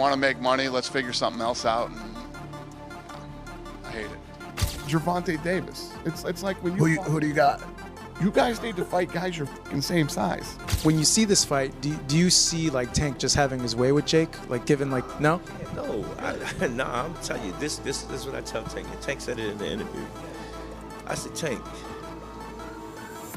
want to make money. Let's figure something else out. And I hate it. Gervonta Davis. It's like when you who do you got? You guys need to fight guys your fucking same size. When you see this fight, do you see like Tank just having his way with Jake? Like given like no? No, I'm telling you, this is what I tell Tank. And Tank said it in the interview. I said, Tank,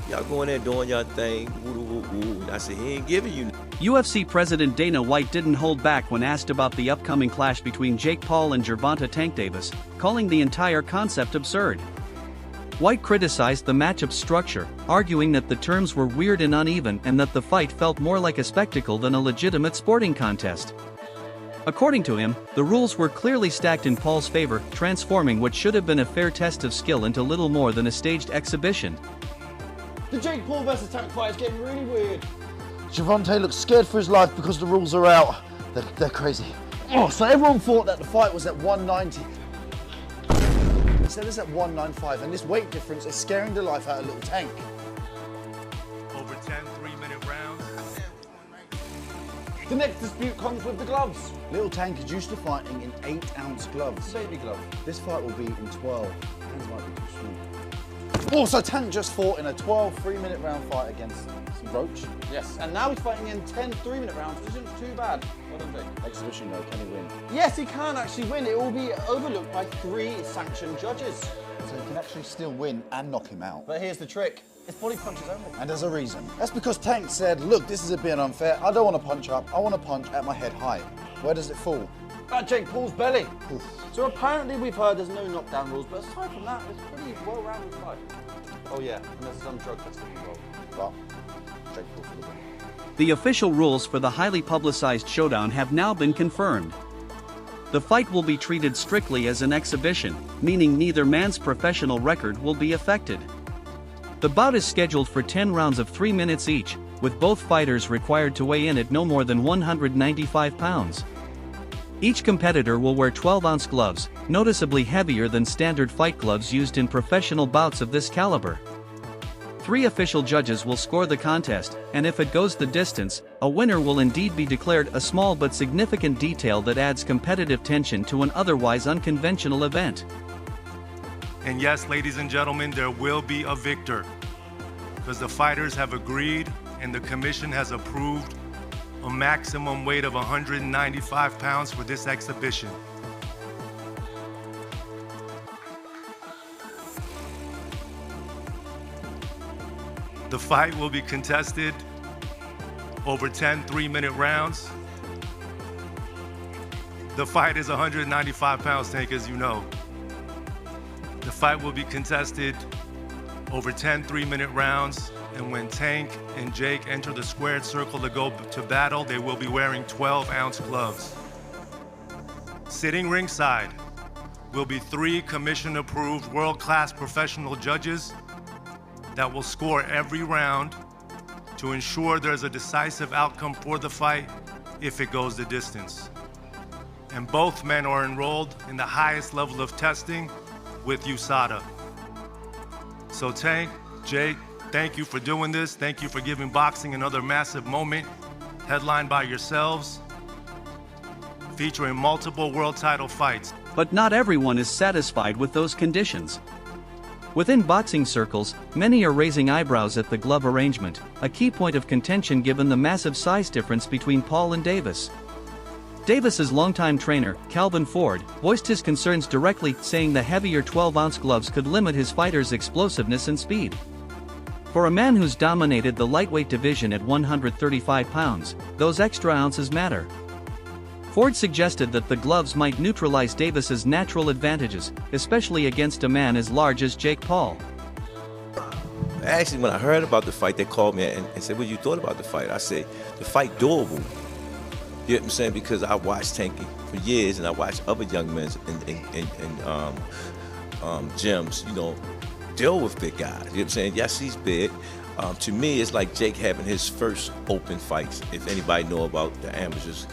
y'all going there doing y'all thing, woo woo woo. I said, he ain't giving you. UFC President Dana White didn't hold back when asked about the upcoming clash between Jake Paul and Gervonta Tank Davis, calling the entire concept absurd. White criticized the matchup's structure, arguing that the terms were weird and uneven and that the fight felt more like a spectacle than a legitimate sporting contest. According to him, the rules were clearly stacked in Paul's favor, transforming what should have been a fair test of skill into little more than a staged exhibition. The Jake Paul versus Tank fight is getting really weird. Gervonta looks scared for his life because the rules are out. They're crazy. Oh, so everyone thought that the fight was at 190. Instead it's at 195, and this weight difference is scaring the life out of little Tank. Over 10 3-minute rounds. The next dispute comes with the gloves. Little Tank is used to fighting in 8-ounce gloves. Baby glove. This fight will be in 12. Hands might be too small. Also, Tank just fought in a 12 3-minute round fight against Roach. Yes, and now he's fighting in 10 3-minute rounds, which isn't too bad. What do you think? Exhibition though, can he win? Yes, he can actually win. It will be overlooked by 3 sanctioned judges. So he can actually still win and knock him out. But here's the trick. It's body punches only. And there's a reason. That's because Tank said, look, this is a bit unfair. I don't want to punch up. I want to punch at my head height. Where does it fall? At Jake Paul's belly. Oof. So apparently we've heard there's no knockdown rules, but aside from that, it's a pretty well-rounded fight. Oh yeah, and there's some drug testing involved. But Jake Paul for the win. The official rules for the highly publicized showdown have now been confirmed. The fight will be treated strictly as an exhibition, meaning neither man's professional record will be affected. The bout is scheduled for 10 rounds of 3 minutes each, with both fighters required to weigh in at no more than 195 pounds. Each competitor will wear 12-ounce gloves, noticeably heavier than standard fight gloves used in professional bouts of this caliber. 3 official judges will score the contest, and if it goes the distance, a winner will indeed be declared, a small but significant detail that adds competitive tension to an otherwise unconventional event. And yes, ladies and gentlemen, there will be a victor, because the fighters have agreed and the commission has approved a maximum weight of 195 pounds for this exhibition. The fight will be contested over 10 3-minute rounds. The fight is 195 pounds, Tank, as you know. The fight will be contested over 10 3-minute rounds, and when Tank and Jake enter the squared circle to go to battle, they will be wearing 12-ounce gloves. Sitting ringside will be 3 commission-approved world-class professional judges that will score every round to ensure there's a decisive outcome for the fight if it goes the distance. And both men are enrolled in the highest level of testing with USADA. So Tank, Jake, thank you for doing this. Thank you for giving boxing another massive moment, headlined by yourselves, featuring multiple world title fights. But not everyone is satisfied with those conditions. Within boxing circles, many are raising eyebrows at the glove arrangement, a key point of contention given the massive size difference between Paul and Davis. Davis's longtime trainer, Calvin Ford, voiced his concerns directly, saying the heavier 12-ounce gloves could limit his fighter's explosiveness and speed. For a man who's dominated the lightweight division at 135 pounds, those extra ounces matter. Ford suggested that the gloves might neutralize Davis's natural advantages, especially against a man as large as Jake Paul. Actually, when I heard about the fight, they called me and said, what you thought about the fight? I said, the fight doable. You know what I'm saying? Because I watched Tanky for years, and I watched other young men in gyms, you know, deal with big guys. You know what I'm saying? Yes, he's big. To me, it's like Jake having his first open fights. If anybody know about the amateurs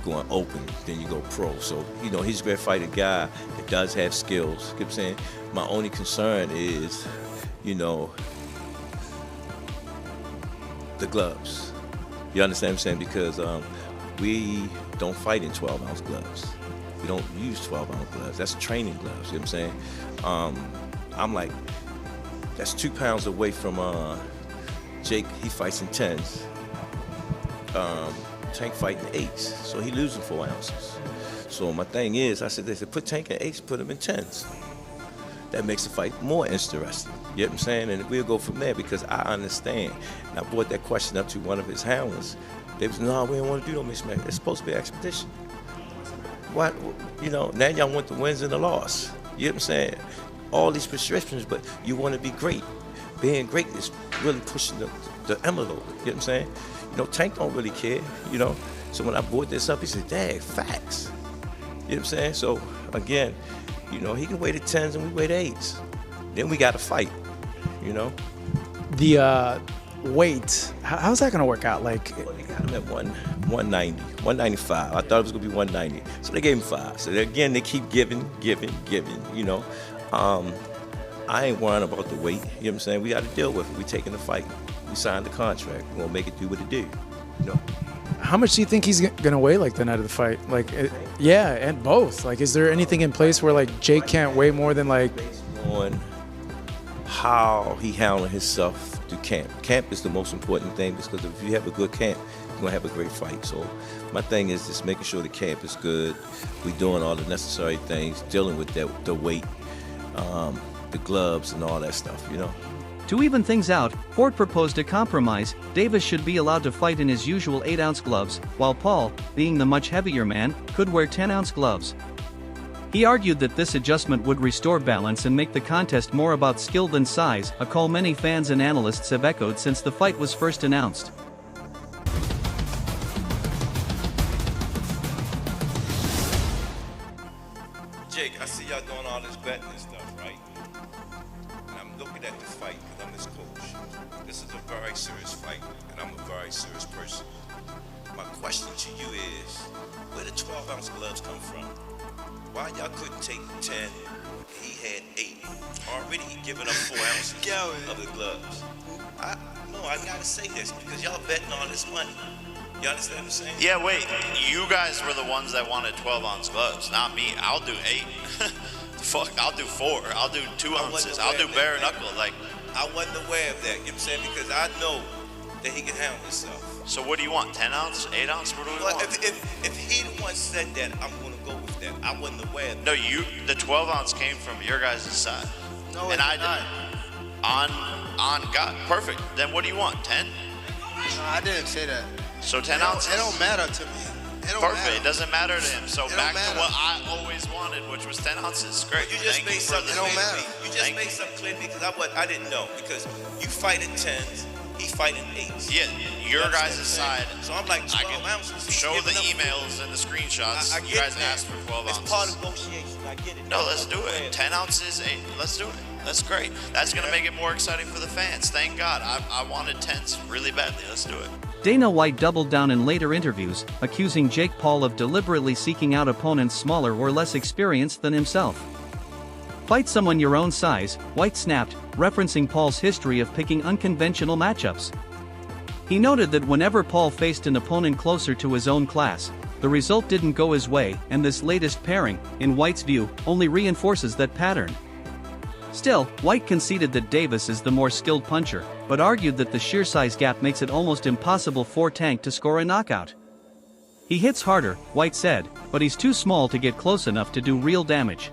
going open, then you go pro. So, you know, he's a great fighting guy that does have skills. You know what I'm saying? My only concern is, you know, the gloves. You understand what I'm saying? Because we don't fight in 12-ounce gloves. We don't use 12-ounce gloves. That's training gloves, you know what I'm saying? I'm like, that's 2 pounds away from Jake. He fights in 10s. Tank fighting 8s, so he losing 4 ounces. So my thing is, I said, they said, put Tank in 8s, put him in 10s. That makes the fight more interesting. You know what I'm saying? And we'll go from there because I understand. And I brought that question up to one of his handlers. They was, no, we don't want to do no mismatch. It's supposed to be an expedition. What, you know, now y'all want the wins and the loss. You know what I'm saying? All these prescriptions, but you want to be great. Being great is really pushing the envelope. You know what I'm saying? You know, Tank don't really care, you know? So when I brought this up, he said, dang, facts. You know what I'm saying? So, again, you know, he can weigh the 10s and we weigh the 8s. Then we got to fight, you know? The weight, how's that going to work out? Like, well, they got him at 190, 195. I thought it was going to be 190. So they gave him 5. So again, they keep giving, you know? I ain't worrying about the weight, you know what I'm saying? We got to deal with it. We taking the fight. We signed the contract. We're going to make it do what it do, you know? how much do you think he's gonna weigh like the night of the fight? Like, yeah, and both. Like, is there anything in place where like Jake can't weigh more than like? Based on how he handling himself through camp. Camp is the most important thing because if you have a good camp, you're gonna have a great fight. So my thing is just making sure the camp is good. We doing all the necessary things, dealing with that, the weight, the gloves, and all that stuff. You know. To even things out, Ford proposed a compromise. Davis should be allowed to fight in his usual 8-ounce gloves, while Paul, being the much heavier man, could wear 10-ounce gloves. He argued that this adjustment would restore balance and make the contest more about skill than size, a call many fans and analysts have echoed since the fight was first announced. Jake, I see y'all doing all this betting and stuff, right? And I'm looking at this fight because I'm his coach. This is a very serious fight, and I'm a very serious person. My question to you is, where the 12-ounce gloves come from? Why y'all couldn't take 10? He had 8. Already he giving up 4 ounces of the gloves. I gotta say this because y'all betting all this money. You understand what I'm saying? Yeah, wait. You guys were the ones that wanted 12-ounce gloves, not me. I'll do 8. Fuck, I'll do 4. I'll do 2 ounces. I'll do bare knuckle. Like, I wasn't aware of that. You know what I'm saying? Because I know that he can handle himself. so what do you want? 10 ounce? 8 ounce? What do we Well, want? if he the one said that, I'm gonna go with that. I wasn't aware of that. No, the 12 ounce came from your guys' side. No, and I didn't. On God, perfect. Then what do you want? 10? No, I didn't say that. So 10 ounces? It don't matter to me. It don't Perfect. matter. It doesn't matter to him. So It don't back to matter. what I always wanted, which was 10 ounces. Great. You just Thank made you for something the- It don't clear to matter. me. You just Thank made you. something clear because I didn't know because you fight in 10s, he fight in 8s. Yeah, your You guys' understand what I'm saying? side. So I'm like I 12 can ounces. He's show the giving up emails and the screenshots. I You get guys that. asked for 12 It's ounces. part of negotiation. I get it. No, let's do it. 10 ounces, 8. Let's do it. That's great. That's going to make it more exciting for the fans. Thank God. I wanted 10s really badly. Let's do it. Dana White doubled down in later interviews, accusing Jake Paul of deliberately seeking out opponents smaller or less experienced than himself. Fight someone your own size, White snapped, referencing Paul's history of picking unconventional matchups. He noted that whenever Paul faced an opponent closer to his own class, the result didn't go his way, and this latest pairing, in White's view, only reinforces that pattern. Still, White conceded that Davis is the more skilled puncher, but argued that the sheer size gap makes it almost impossible for Tank to score a knockout. He hits harder, White said, but he's too small to get close enough to do real damage.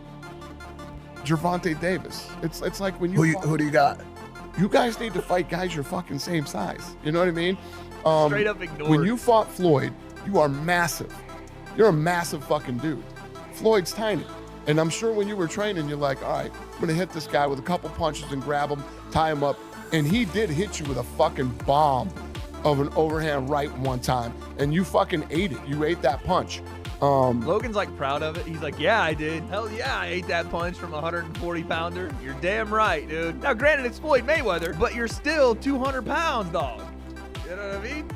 Gervonta Davis. It's like when Who do you got? you guys need to fight guys your fucking same size. You know what I mean? Straight up ignored. When you fought Floyd, you are massive. You're a massive fucking dude. Floyd's tiny. And I'm sure when you were training, you're like, all right, I'm gonna hit this guy with a couple punches and grab him, tie him up. And he did hit you with a fucking bomb of an overhand right one time. And you fucking ate it. You ate that punch. Logan's like proud of it. He's like, yeah, I did. Hell yeah, I ate that punch from a 140-pounder. You're damn right, dude. Now, granted, it's Floyd Mayweather, but you're still 200 pounds, dog. You know what I mean?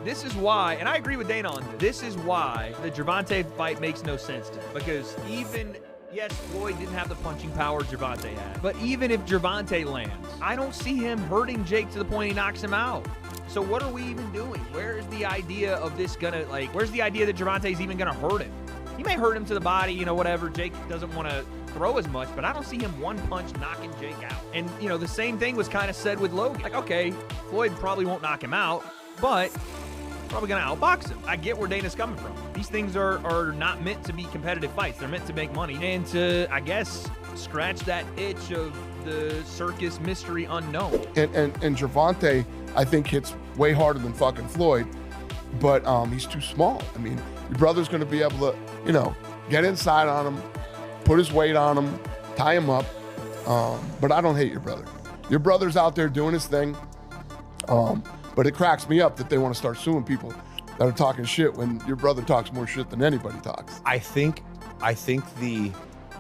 This is why, and I agree with Dana on this is why the Gervonta fight makes no sense to me. Because even Yes, Floyd didn't have the punching power Gervonta had. But even if Gervonta lands, I don't see him hurting Jake to the point he knocks him out. So what are we even doing? Where is the idea of this gonna, like, where's the idea that Gervonta's even gonna hurt him? He may hurt him to the body, you know, whatever. Jake doesn't want to throw as much, but I don't see him one punch knocking Jake out. And, you know, the same thing was kind of said with Logan. Like, okay, Floyd probably won't knock him out, but probably going to outbox him. I get where Dana's coming from. These things are not meant to be competitive fights. They're meant to make money and to, I guess, scratch that itch of the circus mystery unknown. And Gervonta, I think, hits way harder than fucking Floyd, but he's too small. I mean, your brother's going to be able to, you know, get inside on him, put his weight on him, tie him up. But I don't hate your brother. Your brother's out there doing his thing. But it cracks me up that they want to start suing people that are talking shit when your brother talks more shit than anybody talks. I think the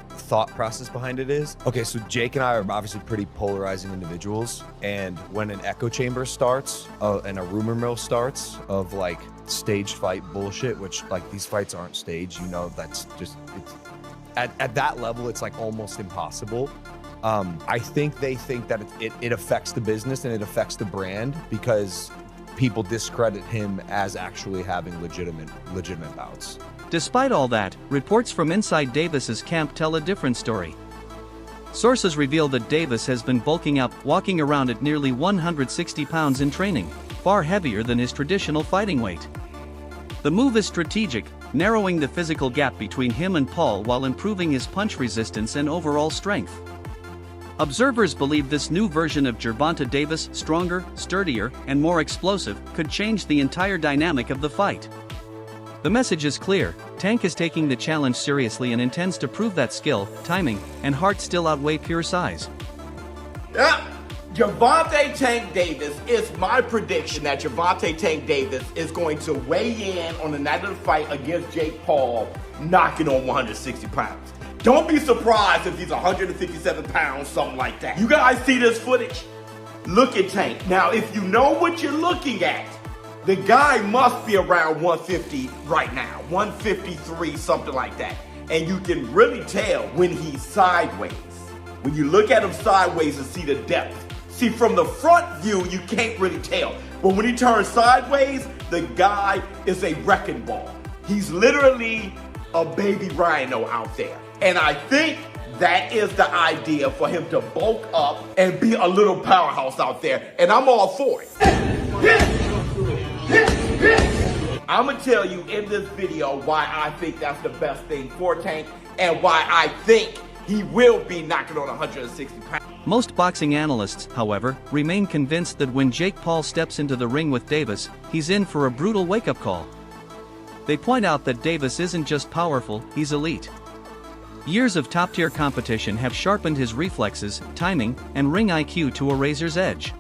thought process behind it is, okay, so Jake and I are obviously pretty polarizing individuals, and when an echo chamber starts and a rumor mill starts of like staged fight bullshit, which like these fights aren't staged, you know, that's just, it's at that level, it's like almost impossible. I think they think that it affects the business and it affects the brand because people discredit him as actually having legitimate bouts. Despite all that, reports from inside Davis's camp tell a different story. Sources reveal that Davis has been bulking up, walking around at nearly 160 pounds in training, far heavier than his traditional fighting weight. The move is strategic, narrowing the physical gap between him and Paul while improving his punch resistance and overall strength. Observers believe this new version of Gervonta Davis, stronger, sturdier, and more explosive, could change the entire dynamic of the fight. The message is clear: Tank is taking the challenge seriously and intends to prove that skill, timing, and heart still outweigh pure size. Yep, Gervonta Tank Davis, it's my prediction that Gervonta Tank Davis is going to weigh in on the night of the fight against Jake Paul, knocking on 160 pounds. Don't be surprised if he's 157 pounds, something like that. You guys see this footage? Look at Tank. Now, if you know what you're looking at, the guy must be around 150 right now, 153, something like that. And you can really tell when he's sideways. When you look at him sideways and see the depth. See, from the front view, you can't really tell. But when he turns sideways, the guy is a wrecking ball. He's literally a baby rhino out there. And I think that is the idea for him to bulk up and be a little powerhouse out there. And I'm all for it. I'm gonna tell you in this video why I think that's the best thing for Tank and why I think he will be knocking on 160 pounds. Most boxing analysts, however, remain convinced that when Jake Paul steps into the ring with Davis, he's in for a brutal wake-up call. They point out that Davis isn't just powerful, he's elite. Years of top-tier competition have sharpened his reflexes, timing, and ring IQ to a razor's edge.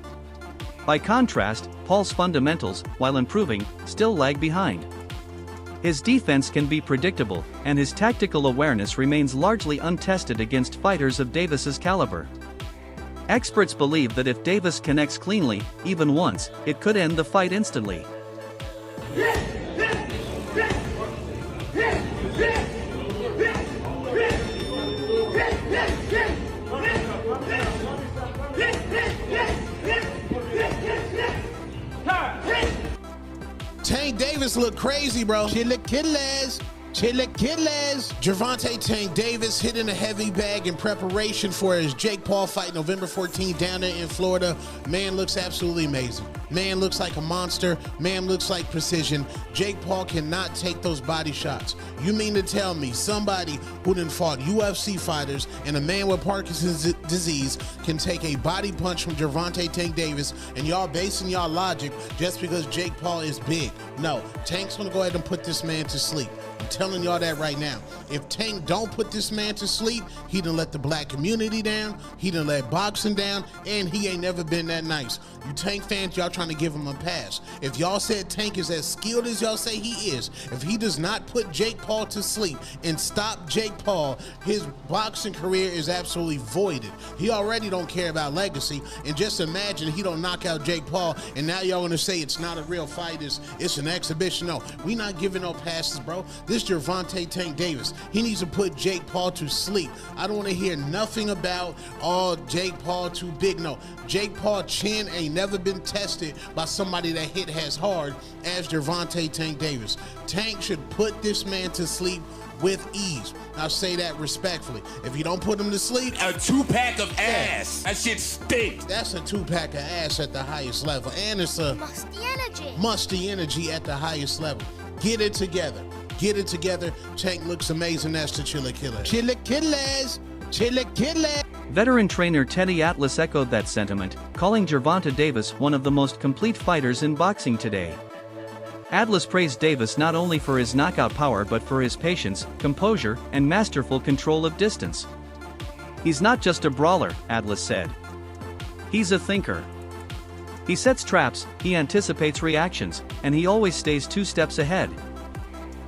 By contrast, Paul's fundamentals, while improving, still lag behind. His defense can be predictable, and his tactical awareness remains largely untested against fighters of Davis's caliber. Experts believe that if Davis connects cleanly, even once, it could end the fight instantly. Tank Davis look crazy, bro. Chilaquiles. Gervonta Tank Davis hitting a heavy bag in preparation for his Jake Paul fight November 14th down there in Florida. Man looks absolutely amazing. Man looks like a monster. Man looks like precision. Jake Paul cannot take those body shots. You mean to tell me somebody who done fought UFC fighters and a man with Parkinson's disease can take a body punch from Gervonta Tank Davis, and y'all basing y'all logic just because Jake Paul is big? No, Tank's gonna go ahead and put this man to sleep. I'm telling y'all that right now. If Tank don't put this man to sleep, he done let the black community down, he done let boxing down, and he ain't never been that nice. You Tank fans, y'all trying to give him a pass. If y'all said Tank is as skilled as y'all say he is, if he does not put Jake Paul to sleep and stop Jake Paul, his boxing career is absolutely voided. He already don't care about legacy, and just imagine he don't knock out Jake Paul, and now y'all gonna say it's not a real fight, it's an exhibition. No, we not giving no passes, bro. This Gervonta Tank Davis. He needs to put Jake Paul to sleep. I don't want to hear nothing about, oh, Jake Paul too big. No, Jake Paul chin ain't never been tested by somebody that hit as hard as Gervonta Tank Davis. Tank should put this man to sleep with ease. I'll say that respectfully. If you don't put him to sleep, a 2-pack of ass. That shit stinks. That's a 2-pack of ass at the highest level. And it's a musty energy at the highest level. Get it together. Get it together. Tank looks amazing. That's the Chilla Killers. Chilla Killers. Chilla Killers. Veteran trainer Teddy Atlas echoed that sentiment, calling Gervonta Davis one of the most complete fighters in boxing today. Atlas praised Davis not only for his knockout power but for his patience, composure, and masterful control of distance. He's not just a brawler, Atlas said. He's a thinker. He sets traps, he anticipates reactions, and he always stays 2 steps ahead.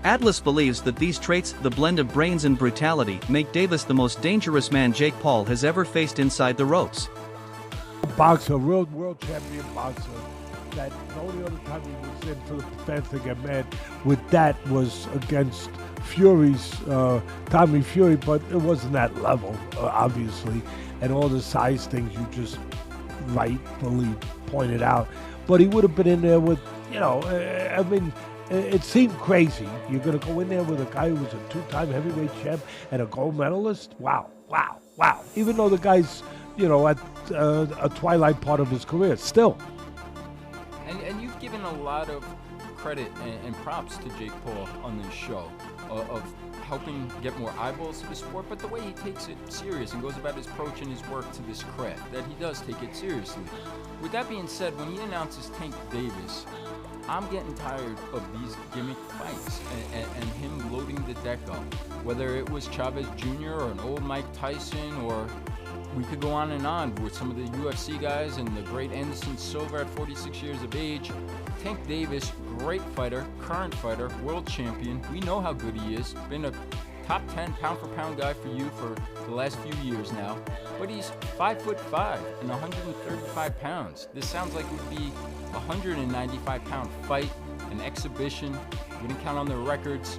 Atlas believes that these traits, the blend of brains and brutality, make Davis the most dangerous man Jake Paul has ever faced inside the ropes. Boxer, world champion boxer. That the only other time he was in for the fans to get mad with that was against Fury's Tommy Fury, but it wasn't that level, obviously, and all the size things you just rightfully pointed out. But he would have been in there with, you know, I mean, it seemed crazy. You're going to go in there with a guy who was a 2-time heavyweight champ and a gold medalist? Wow. Even though the guy's, you know, at a twilight part of his career, still. And you've given a lot of credit and props to Jake Paul on this show of helping get more eyeballs to the sport, but the way he takes it serious and goes about his approach and his work to this craft, that he does take it seriously. With that being said, when he announces Tank Davis, I'm getting tired of these gimmick fights and him loading the deck up. Whether it was Chavez Jr. or an old Mike Tyson, or we could go on and on with some of the UFC guys and the great Anderson Silva at 46 years of age. Tank Davis, great fighter, current fighter, world champion. We know how good he is. Been a top 10 pound for pound guy for you for the last few years now. But he's 5'5" and 135 pounds. This sounds like it would be a 195 pound fight, an exhibition. Wouldn't count on their records.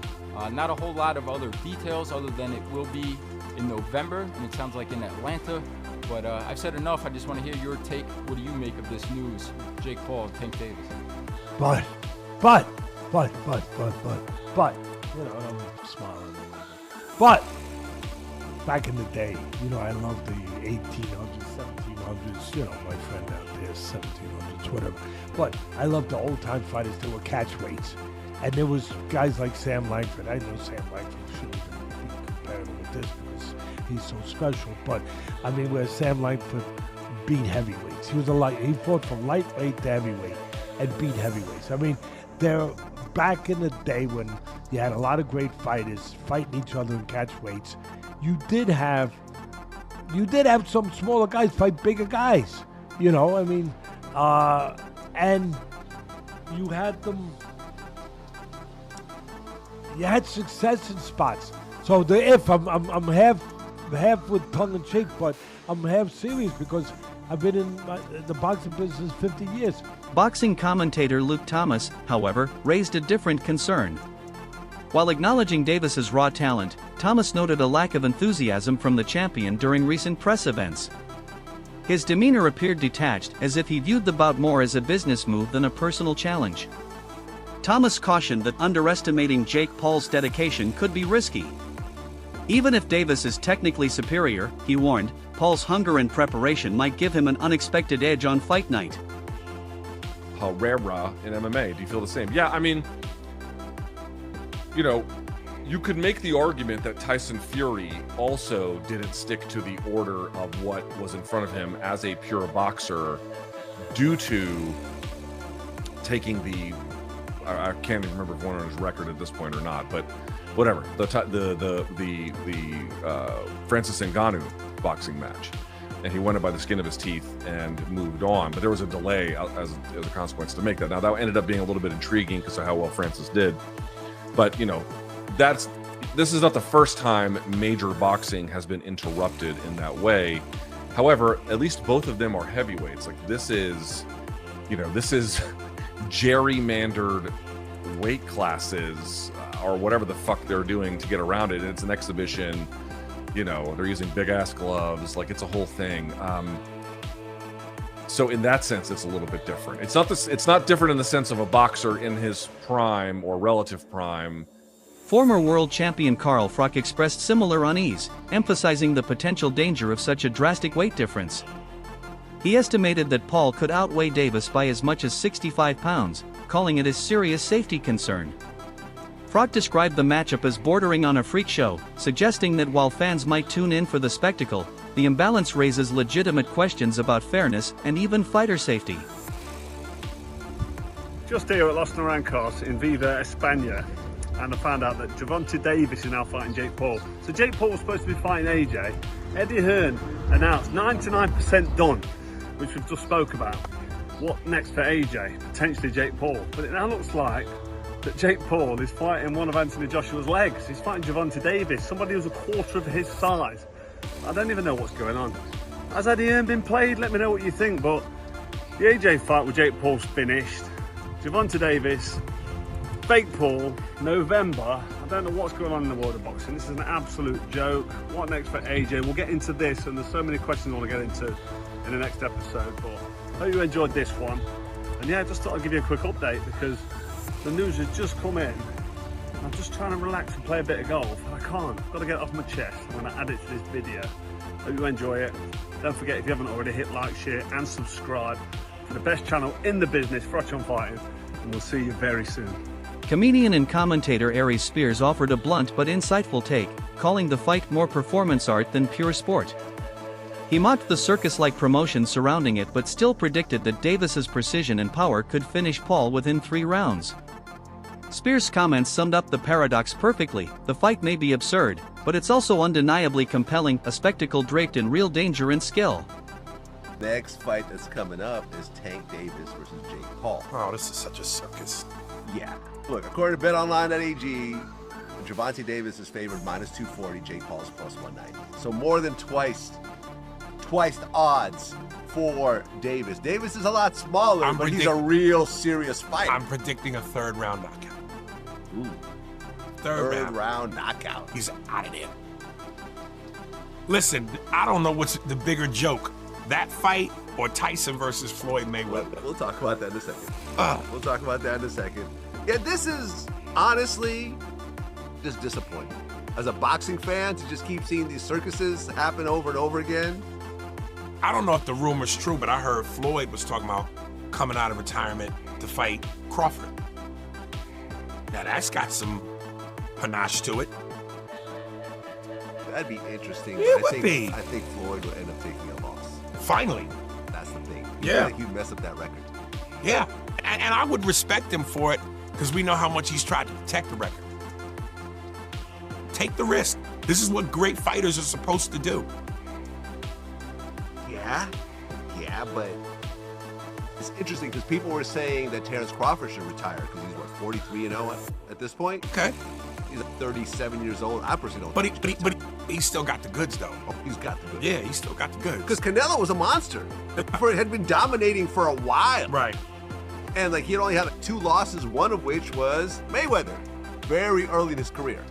Not a whole lot of other details other than it will be in November, and it sounds like in Atlanta. But I've said enough. I just want to hear your take. What do you make of this news, Jake Paul and Tank Davis? But, you know, I'm smiling. But, back in the day, you know, I loved the 1800s, 1700s, you know, my friend out there, 1700s, whatever. But I loved the old-time fighters that were catchweights. And there was guys like Sam Langford. I know Sam Langford shouldn't be compared with this because he's so special. But, I mean, where Sam Langford beat heavyweights. He fought from lightweight to heavyweight and beat heavyweights. I mean, they're back in the day when you had a lot of great fighters fighting each other in catchweights. You did have some smaller guys fight bigger guys. You know, I mean, and you had them. You had success in spots. So I'm half with tongue in cheek, but I'm half serious because I've been in the boxing business 50 years. Boxing commentator Luke Thomas, however, raised a different concern. While acknowledging Davis's raw talent, Thomas noted a lack of enthusiasm from the champion during recent press events. His demeanor appeared detached, as if he viewed the bout more as a business move than a personal challenge. Thomas cautioned that underestimating Jake Paul's dedication could be risky. Even if Davis is technically superior, he warned, Paul's hunger and preparation might give him an unexpected edge on fight night. How rare in MMA. Do you feel the same? Yeah, I mean, you know, you could make the argument that Tyson Fury also didn't stick to the order of what was in front of him as a pure boxer due to taking the, I can't even remember if one on his record at this point or not, but whatever, the Francis Ngannou boxing match, and he won it by the skin of his teeth and moved on. But there was a delay as a consequence to make that. Now that ended up being a little bit intriguing because of how well Francis did. But you know, this is not the first time major boxing has been interrupted in that way. However, at least both of them are heavyweights. Like this is gerrymandered weight classes or whatever the fuck they're doing to get around it. And it's an exhibition, you know, they're using big ass gloves, like it's a whole thing. So in that sense, it's a little bit different. It's not different in the sense of a boxer in his prime or relative prime. Former world champion Carl Froch expressed similar unease, emphasizing the potential danger of such a drastic weight difference. He estimated that Paul could outweigh Davis by as much as 65 pounds, calling it a serious safety concern. Froch described the matchup as bordering on a freak show, suggesting that while fans might tune in for the spectacle, the imbalance raises legitimate questions about fairness and even fighter safety. Just here at Los Naranjos in Viva, España, and I found out that Gervonta Davis is now fighting Jake Paul. So Jake Paul was supposed to be fighting AJ. Eddie Hearn announced 99% done, which we've just spoke about. What next for AJ? Potentially Jake Paul. But it now looks like that Jake Paul is fighting one of Anthony Joshua's legs. He's fighting Gervonta Davis, somebody who's a quarter of his size. I don't even know what's going on. Has Eddie Hearn been played? Let me know what you think, but the AJ fight with Jake Paul's finished. Gervonta Davis, fake Paul, November. I don't know what's going on in the world of boxing. This is an absolute joke. What next for AJ? We'll get into this, and there's so many questions I want to get into in the next episode, but I hope you enjoyed this one. And yeah, I just thought I'd give you a quick update because the news has just come in. I'm just trying to relax and play a bit of golf, and I can't. I've got to get it off my chest. I'm going to add it to this video. Hope you enjoy it. Don't forget, if you haven't already, hit like, share, and subscribe to the best channel in the business, Froch on Fighting, and we'll see you very soon. Comedian and commentator Aries Spears offered a blunt but insightful take, calling the fight more performance art than pure sport. He mocked the circus-like promotion surrounding it but still predicted that Davis's precision and power could finish Paul within 3 rounds. Spears' comments summed up the paradox perfectly. The fight may be absurd, but it's also undeniably compelling, a spectacle draped in real danger and skill. Next fight that's coming up is Tank Davis versus Jake Paul. Oh, this is such a circus. Yeah. Look, according to BetOnline.ag, Gervonta Davis is favored -240, Jake Paul is +190. So more than twice the odds for Davis. Davis is a lot smaller, but he's a real serious fighter. I'm predicting a 3rd round knockout. Ooh. Third round knockout. He's out of there. Listen, I don't know what's the bigger joke, that fight or Tyson versus Floyd Mayweather. We'll talk about that in a second. We'll talk about that in a second. Yeah, this is honestly just disappointing. As a boxing fan, to just keep seeing these circuses happen over and over again. I don't know if the rumor's true, but I heard Floyd was talking about coming out of retirement to fight Crawford. Now that's got some panache to it. That'd be interesting. It but would be. I think Floyd would end up taking a loss. Finally. That's the thing. Yeah. I think he'd mess up that record. Yeah, and I would respect him for it because we know how much he's tried to protect the record. Take the risk. This is what great fighters are supposed to do. Yeah, but it's interesting because people were saying that Terrence Crawford should retire because he's, what, 43-0 at this point? Okay. He's 37 years old. I personally don't think But he still got the goods, though. Oh, he's got the goods. Yeah, he still got the goods. Because Canelo was a monster. Crawford had been dominating for a while. Right. And like he had only had 2 losses, one of which was Mayweather, very early in his career.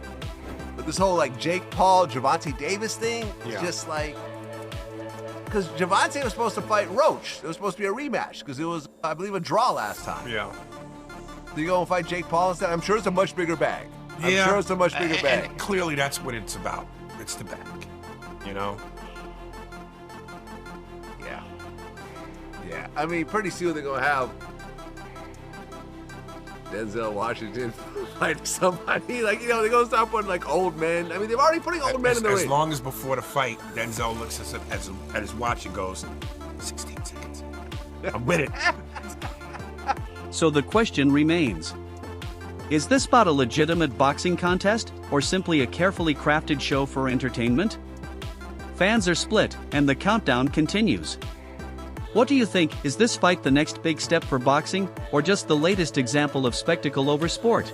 But this whole like Jake Paul, Gervonta Davis thing is just like, because Gervonta was supposed to fight Roach. It was supposed to be a rematch because it was, I believe, a draw last time. Yeah. So you go and fight Jake Paul instead? I'm sure it's a much bigger bag. I'm sure it's a much bigger bag. And clearly that's what it's about. It's the bag, you know? Yeah. I mean, pretty soon they're going to have Denzel Washington fight somebody. Like, you know, they're going to start putting, like, old men. I mean, they're already putting old men in the ring. As long as before the fight, Denzel looks at his watch and goes, 16 seconds. I'm with it. So the question remains. Is this bout a legitimate boxing contest, or simply a carefully crafted show for entertainment? Fans are split, and the countdown continues. What do you think? Is this fight the next big step for boxing, or just the latest example of spectacle over sport?